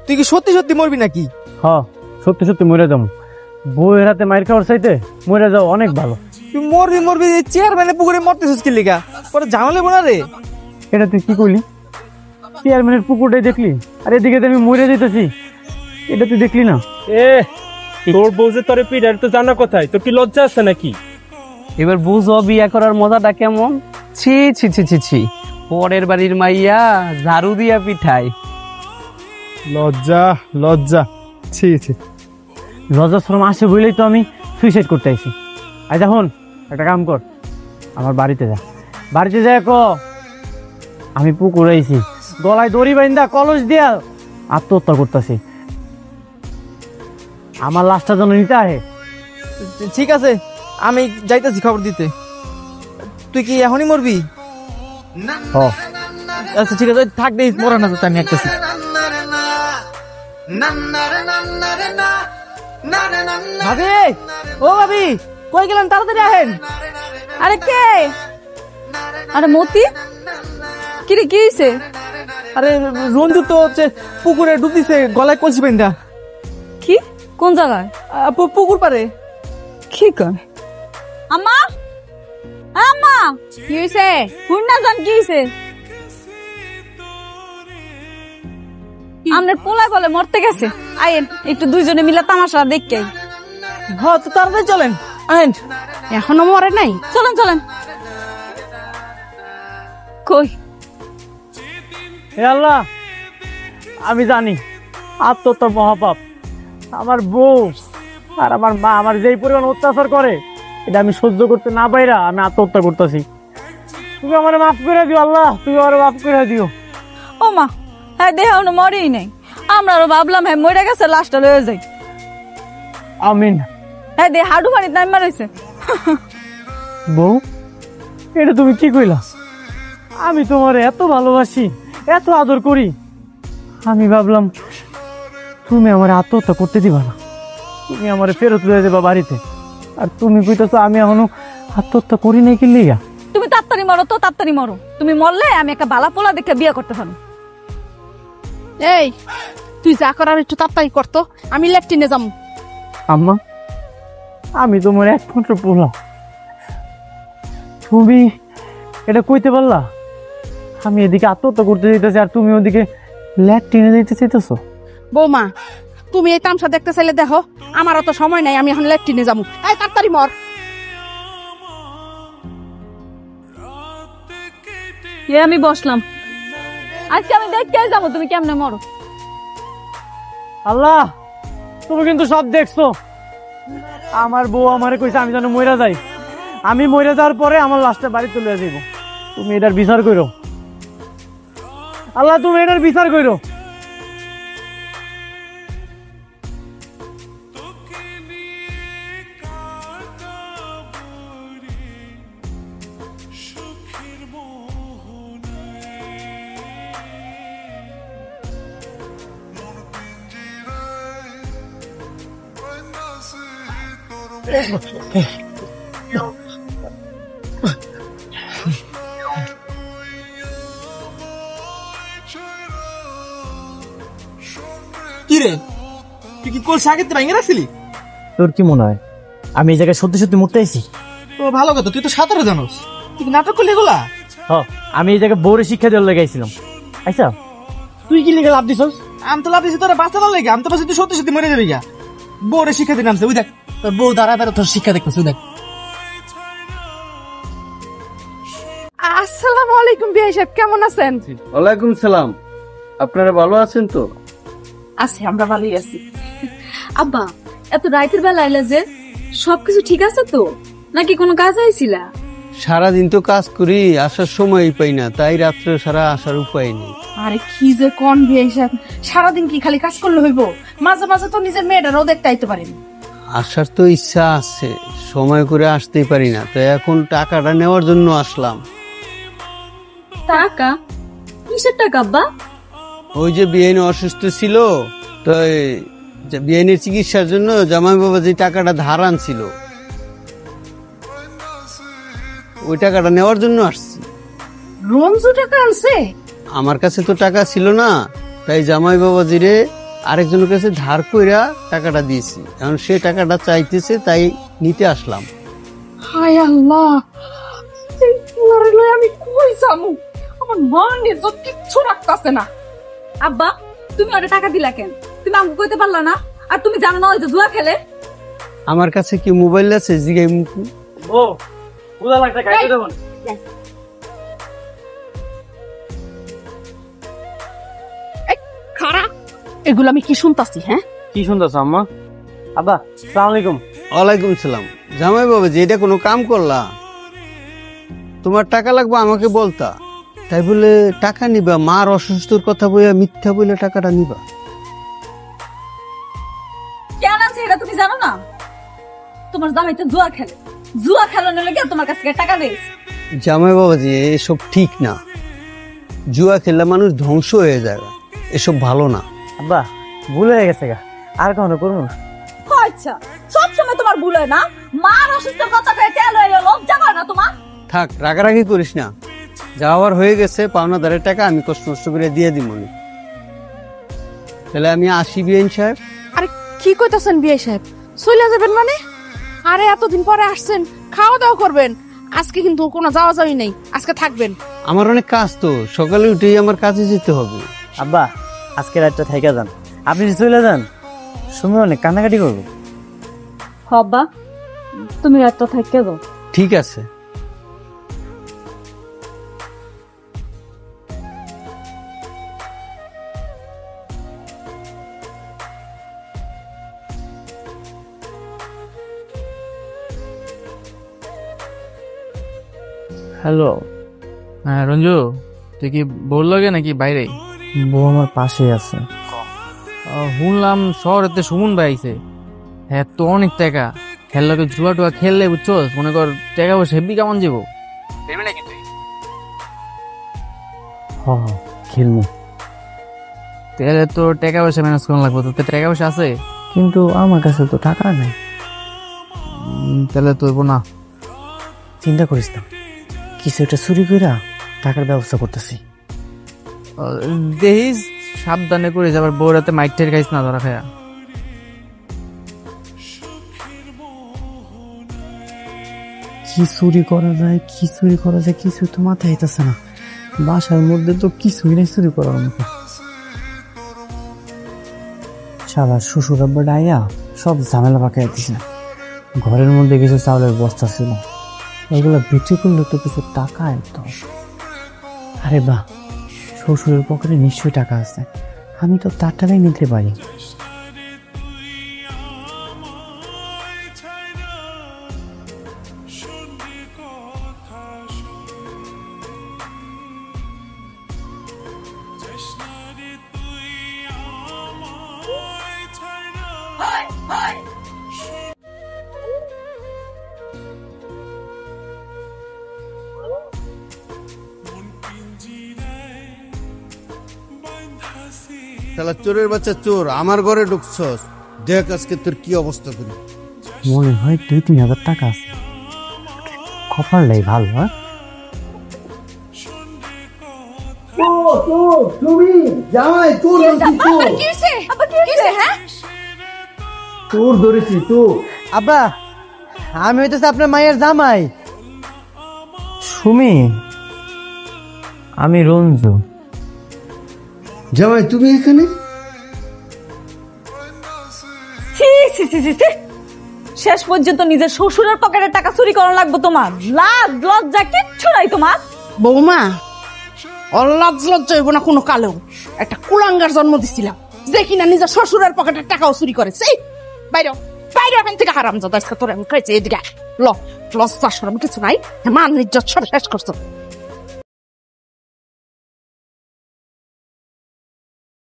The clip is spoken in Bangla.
তুই কি সত্যি সত্যি মরবি নাকি? হ্যাঁ সত্যি সত্যি মরে যাবো। বউয়ের হাতে মাইর খাওয়ার চাইতে মরে যাও অনেক ভালো। তুই মরবি মরবি চেয়ারম্যানের পুকুরে মরতেছিস কি লিগা? পরে ঝামেলা বোনা রে। এটা তুই কি করলি? চেয়ারম্যানের পুকুরটাই দেখলি, আর এদিকে তো আমি মরে যেতেছি, এটা তুই দেখলি না? তোর বউ যে তোরে পিটার তো জানা কোথায়, তোর কি লজ্জা আছে নাকি? এবার বুঝো বিয়া করার মজাটা কেমন। ছি ছি ছি ছি ছি, পরের বাড়ির মাইয়া ঝাড়ু দিয়া পিঠায়। লজ্জা লজ্জা, ছি ছি। লজ্জাশ্রম আসে বলেই তো আমি সুইসাইড করতে আইছি। আচ্ছা হন, একটা কাম কর, আমার বাড়িতে যা। বাড়িতে যায় ক আমি পুকুর আইছি, গলায় দড়ি বাইন্দা কলস দিয়া আত্মহত্যা করতেছি। আমার লাশটা যেন নিতে আহে। ঠিক আছে, আমি যাইতেছি খবর দিতে। তুই কি এখনই মরবি? আচ্ছা ঠিক আছে, থাক দেই, মরা না তো, আমি একটাছি। ভাবি, ও ভাবি, কই গেলেন? তাড়াতাড়ি আহেন। আরে কে? আরে মতি, কি রে, কি হইছে? আরে রঞ্জু তো হচ্ছে পুকুরে ডুব দিছে, গলায় কলসি বাইন্দা। কি? কোন জায়গায়? পুকুর পারে। কি কয়? আম্মা, আম্মা, কি হইছে? হুন না জান, কি হইছে? আমনের পোলায় বলে মরতে গেছে। আইন একটু দুইজনে মিলে তামাশা দেখে। হ্যাঁ তো তাড়াতাড়ি চলেন, আহেন। এখনো মরে নাই? চলেন চলেন। কই? হে আল্লাহ, আমি জানি আত্মহত্যা মহাপাপ। আমার বউ আর আমার মা আমার যেই পরিমাণ অত্যাচার করে, এটা আমি সহ্য করতে না পাইরা আমি আত্মহত্যা করতেছি। তুমি আমার মাফ করে দিও আল্লাহ, তুমি আমার মাফ করে দিও। ও মা, হ্যাঁ দেহ মরেই নাই। আমরা আরো ভাবলাম হ্যাঁ মরে গেছে, লাশটা লয়ে যাই। আমিন। হ্যাঁ দে হাডু পানির নাম মারাইছে। বউ, এটা তুমি কি কইলা? আমি তোমার এত ভালোবাসি, এত আদর করি, আমি ভাবলাম তুমি আমার আত্মহত্যা করতে দিবা না, তুমি আমার ফেরত লয়ে যাবা বাড়িতে। আর তুমি কইতেছো আমি এখনো আত্মহত্যা করি নাই কি লিগা? তুমি তাড়াতাড়ি মরো তো, তাড়াতাড়ি মরো। তুমি মরলে আমি একটা বালা পোলা দেখে বিয়ে করতে পারো। এই তুই যা করার একটু তাড়াতাড়ি করতো, আমি ল্যাট্রিনে যাবো। আম্মা, আমি তোমার একমাত্র পোলা, তুমি এটা কইতে পারলা? আমি এদিকে আত্মহত্যা করতে দিতেছি আর তুমি ওদিকে ল্যাট্রিনে দিতে চাইতেছো। বৌমা, তুমি এই তামসা দেখতে চাইলে দেখো, আমার অত সময় নাই, আমি এখন ল্যাট্রিনে যাবো। এই তাড়াতাড়ি মর। আমি বসলাম, আজকে আমি দেখতে যাবো তুমি কেমনে মরো। আল্লাহ, তুমি কিন্তু সব দেখছো। আমার বউ আমারে কইছে আমি যেন মইরা যাই, আমি মইরা যাওয়ার পরে আমার লাশটা বাড়ি চলে যাইব। তুমি এটার বিচার করো আল্লাহ, তুমি এটার বিচার করো। কি রে, তুই কি কলসি আগে ভাঙে রাখছিলি? তোর কি মনে হয় আমি এই জায়গায় সত্যি সত্যি মরতে আইছি? তো ভালো কথা, তুই তো সাঁতারে জানোস, তুই কি নাটক করলি এগুলা? আমি এই জায়গায় বউরে শিক্ষা দেওয়ার লাগাইছিলাম। আচ্ছা তুই কি লিখে লাভ দিছস? আমি তো লাভ দিছি তোরা বাঁচানোর লেগে, আমি তো বলছি তুই সত্যি সত্যি মরে যাবি গা। বউরে শিক্ষা দিতে নামছে, ওই দেখ তোর বউ দাঁড়া দাঁড়া তোর শিক্ষা দেখতেছে, ওই দেখ। আসসালামু আলাইকুম বিআই সাহেব, কেমন আছেন? ওয়ালাইকুম সালাম। আপনারা ভালো আছেন তো? আছি, আমরা ভালোই আছি। আব্বা, এত রাতের বেলা আইলা যে, সবকিছু ঠিক আছে তো নাকি কোনো কাজ আইছিলা? সারাদিন তো কাজ করি, আসার সময়ই পাই না, তাই রাত্রে সারা আসার উপায় নেই। আরে কি যে কোন বিআই সাহেব, সারাদিন কি খালি কাজ করলে হইব? মাঝে মাঝে তো নিজের মেয়েটারও দেখতে আইতে পারেন। আসার তো ইচ্ছা আছে, সময় করে আসতেই পারি না, তো এখন টাকাটা নেওয়ার জন্য আসলাম। টাকা? কিসের টাকা আব্বা? ওই যে বিআইন অসুস্থ ছিল, তো বিআইনের চিকিৎসার জন্য জামাই বাবা যে টাকাটা ধার আনছিল, ওই টাকাটা নেওয়ার জন্য আসছি। রঞ্জু টাকা আনছে? আমার কাছে তো টাকা ছিল না, তাই জামাই বাবাজিরে আরেকজনের কাছে ধার কইরা টাকাটা দিয়েছি, এখন সে টাকাটা চাইতেছে, তাই নিতে আসলাম। হায় আল্লাহ, এই পুয়ারে লই আমি কই যামু? আমার মান ইজ্জত কিচ্ছু রাখতাছে না। আব্বা তুমি ওটা টাকা দিলা কেন? তুমি আমাকে কইতে পারলা না? আর তুমি জানো না ওই যে জুয়া খেলে? আমার কাছে কি মোবাইল আছে জিগাই মুকু? ও বুঝা লাগছে খাইতে দেব না। খারা এগুলো আমি কি শুনতাছি? হ্যাঁ, কি শুনতেছ আম্মা? আব্বা সালাম আলাইকুম। ওয়ালাইকুম সালাম। জামাই বাবা যে এটা কোনো কাম করলা? তোমার টাকা লাগবে আমাকে বলতা, তাই বলে টাকা নিবা? মার অসুস্থর কথা বইয়া মিথ্যা বলে টাকাটা নিবা? কেন আছে এটা তুমি জানো না? তোমার জামাই তো জুয়া খেলে, জুয়া খেলানোর লেগে তোমার কাছ থেকে টাকা দেয়। জামাই বাবা যে এসব ঠিক না, জুয়া খেললে মানুষ ধ্বংস হয়ে যায়, এসব ভালো না। আব্বা ভুল হয়ে গেছে গা, আর কখনো করবো না। আচ্ছা সব সময় তোমার ভুল হয় না? মার অসুস্থ কথা কয়ে তেল হয়ে গেল, লজ্জা করে না তোমার? থাক, রাগারাগি করিস না, যাওয়ার হয়ে গেছে, পাওনাদারের টাকা আমি কষ্ট নষ্ট করে দিয়ে দিব। তাহলে আমি আসি বিআইন সাহেব। আরে কি কইতাছেন বিআই সাহেব? চলে যাবেন মানে? আরে এতদিন পরে আসছেন, খাওয়া দাওয়া করবেন। আজকে কিন্তু কোনো যাওয়া যাওয়াই নেই, আজকে থাকবেন। আমার অনেক কাজ তো, সকালে উঠেই আমার কাজে যেতে হবে। আব্বা আজকে রাতটা থাইকা যান, আপনি যদি চলে যান সুমি অনেক কান্নাকাটি করবো। হব্বা তুমি একটা থাকতে যাও। ঠিক আছে। হ্যালো। হ্যাঁ রঞ্জু, তুই কি বল লাগে নাকি বাইরে? বউ আমার পাশেই আছে। শুনলাম শহরেতে সুমন ভাই আইছে, হ্যাঁ তো অনেক টাকা খেললে, জুয়া টুয়া খেললে বুঝছো, মনে কর টাকা পয়সা হেব্বি কেমন যাবো। নাকি তুই? হ খেলবো, তাহলে তো টাকা পয়সা ম্যানেজ করা লাগবে। তো টাকা পয়সা আছে? কিন্তু আমার কাছে তো টাকা নেই। তাহলে তো না, চিন্তা করিস না, কিছু একটা চুরি কইরা টাকার ব্যবস্থা করতেছি। দেখিস সাবধানে করে যাবার, বউ রাতে মাইকটের খাইস না ধরা খায়া। কি চুরি করা যায়, কি চুরি করা যায়, কিছু তো মাথায় আইতাছে না। বাসার মধ্যে তো কিছুই নেই চুরি করার মতো। শালা শ্বশুর আব্বা ডাইয়া সব ঝামেলা পাকাই দিছে। ঘরের মধ্যে কিছু চাউলের বস্তা ছিল, ওইগুলো বিক্রি করলে তো কিছু টাকা একদম। আরে বাহ, শ্বশুরের পকেটে নিশ্চয়ই টাকা আছে, আমি তো তার টাকাই নিতে পারি। শালা চোরের বাচ্চা চোর, আমার ঘরে ঢুকছস, দেখ আজকে তোর কি অবস্থা করি। মনে হয় 2-3 হাজার টাকা আছে, কপালটাই ভালো। হ্যাঁ চোর ধরেছি তো। আব্বা আমি হইতেছে আপনার মায়ের জামাই সুমি, আমি রঞ্জু। জামাই তুমি এখানে? শেষ পর্যন্ত নিজের শ্বশুরের পকেটের টাকা চুরি করা লাগবে তোমার? লাজ লজ্জা কিচ্ছু নাই তোমার? বৌমা, অল্লাজ লজ্জা হইব না কোনো কালেও। একটা কুলাঙ্গার জন্ম দিছিলাম যে কিনা নিজের শ্বশুরের পকেটের টাকাও চুরি করেছে। বাইরে বাইরে এখান থেকে, হারামজাদা, তোর আমি খাইছে। এদিকে লজ্জা শরম কিছু নাই, মান ইজ্জত সব শেষ করছো।